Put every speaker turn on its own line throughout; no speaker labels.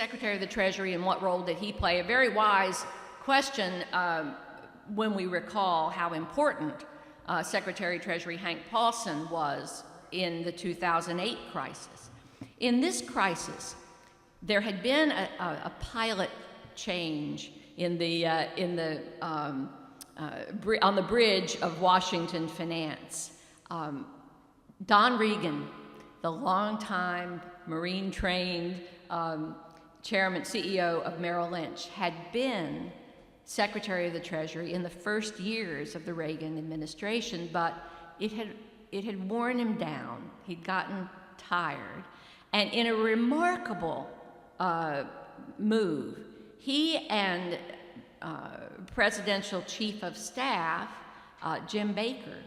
Secretary of the Treasury and what role did he play? A very wise question when we recall how important Secretary of Treasury Hank Paulson was in the 2008 crisis. In this crisis, there had been a pilot change on the bridge of Washington finance. Don Regan, the longtime Marine-trained chairman, CEO of Merrill Lynch, had been Secretary of the Treasury in the first years of the Reagan administration, but it had worn him down. He'd gotten tired. And in a remarkable move, he and Presidential Chief of Staff, Jim Baker,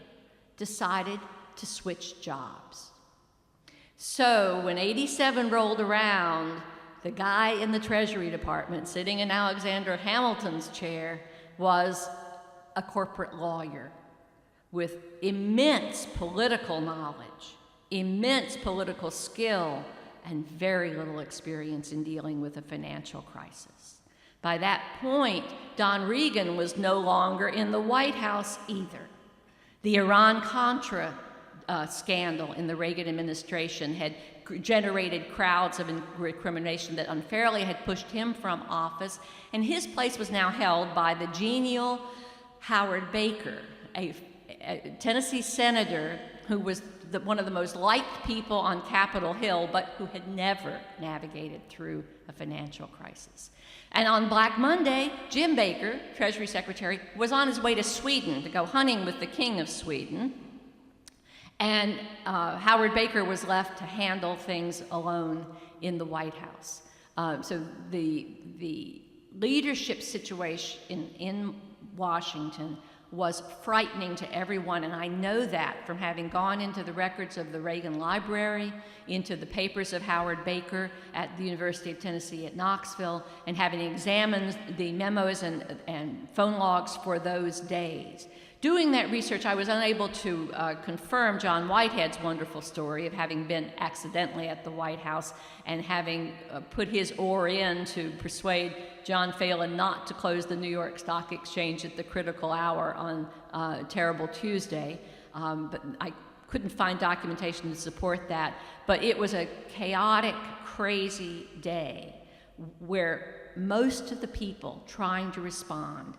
decided to switch jobs. So when '87 rolled around, the guy in the Treasury Department sitting in Alexander Hamilton's chair was a corporate lawyer with immense political knowledge, immense political skill, and very little experience in dealing with a financial crisis. By that point, Don Regan was no longer in the White House either. The Iran-Contra scandal in the Reagan administration had generated crowds of recrimination that unfairly had pushed him from office, and his place was now held by the genial Howard Baker, a Tennessee senator who was one of the most liked people on Capitol Hill, but who had never navigated through a financial crisis. And on Black Monday, Jim Baker, Treasury Secretary, was on his way to Sweden to go hunting with the King of Sweden. And Howard Baker was left to handle things alone in the White House. So the leadership situation in Washington was frightening to everyone, and I know that from having gone into the records of the Reagan Library, into the papers of Howard Baker at the University of Tennessee at Knoxville, and having examined the memos and phone logs for those days. Doing that research, I was unable to confirm John Whitehead's wonderful story of having been accidentally at the White House and having put his oar in to persuade John Phelan not to close the New York Stock Exchange at the critical hour on Terrible Tuesday. But I couldn't find documentation to support that. But it was a chaotic, crazy day where most of the people trying to respond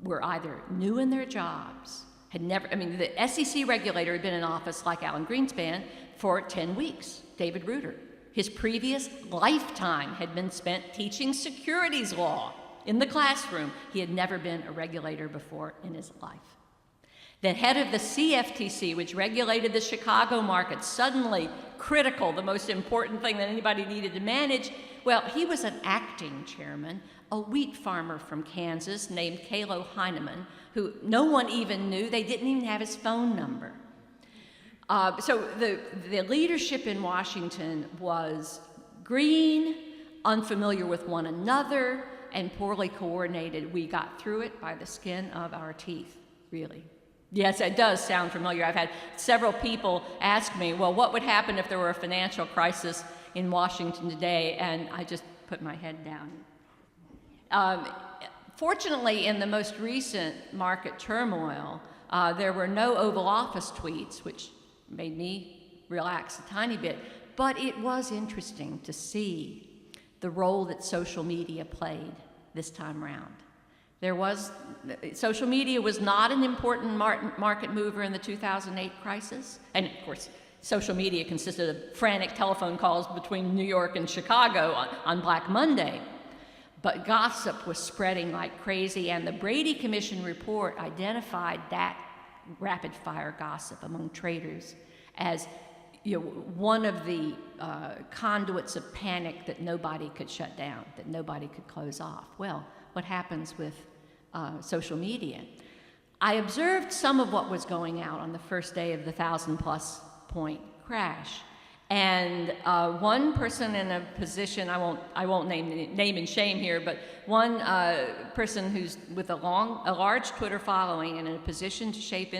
were either new in their jobs, had never, I mean, the SEC regulator had been in office, like Alan Greenspan, for 10 weeks, David Reuter. His previous lifetime had been spent teaching securities law in the classroom. He had never been a regulator before in his life. The head of the CFTC, which regulated the Chicago market, suddenly critical, the most important thing that anybody needed to manage, well, he was an acting chairman, a wheat farmer from Kansas named Kalo Heineman, who no one even knew. They didn't even have his phone number. So the leadership in Washington was green, unfamiliar with one another, and poorly coordinated. We got through it by the skin of our teeth, really. Yes, it does sound familiar. I've had several people ask me, well, what would happen if there were a financial crisis in Washington today? And I just put my head down. Fortunately, in the most recent market turmoil, there were no Oval Office tweets, which made me relax a tiny bit, but it was interesting to see the role that social media played this time around. Social media was not an important market mover in the 2008 crisis, and of course, social media consisted of frantic telephone calls between New York and Chicago on Black Monday. But gossip was spreading like crazy, and the Brady Commission report identified that rapid-fire gossip among traders as one of the conduits of panic that nobody could shut down, that nobody could close off. Well, what happens with social media? I observed some of what was going out on the first day of the 1,000+ point crash. And one person in a position, I won't name and shame here, but one person who's with a large Twitter following and in a position to shape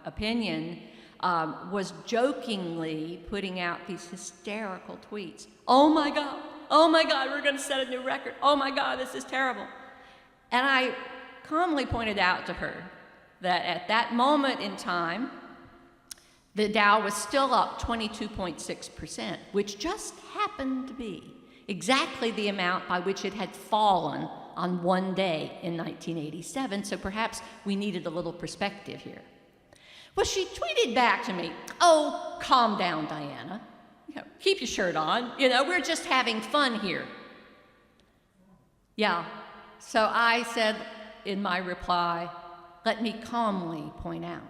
opinion was jokingly putting out these hysterical tweets. Oh my God, oh my God, we're going to set a new record. Oh my God, this is terrible. And I calmly pointed out to her that at that moment in time, the Dow was still up 22.6%, which just happened to be exactly the amount by which it had fallen on one day in 1987, so perhaps we needed a little perspective here. Well, she tweeted back to me, oh, calm down, Diana. Keep your shirt on. We're just having fun here. Yeah, so I said in my reply, let me calmly point out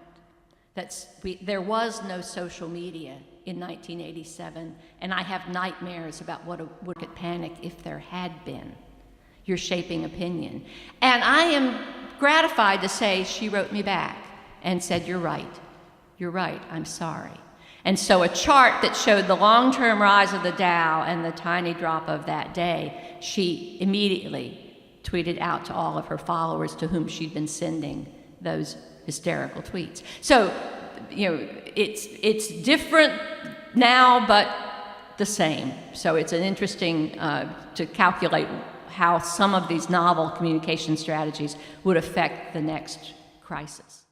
that there was no social media in 1987, and I have nightmares about what would get panic if there had been. You're shaping opinion. And I am gratified to say she wrote me back and said, you're right, I'm sorry. And so a chart that showed the long-term rise of the Dow and the tiny drop of that day, she immediately tweeted out to all of her followers to whom she'd been sending those hysterical tweets. So, it's different now, but the same. So it's an interesting to calculate how some of these novel communication strategies would affect the next crisis.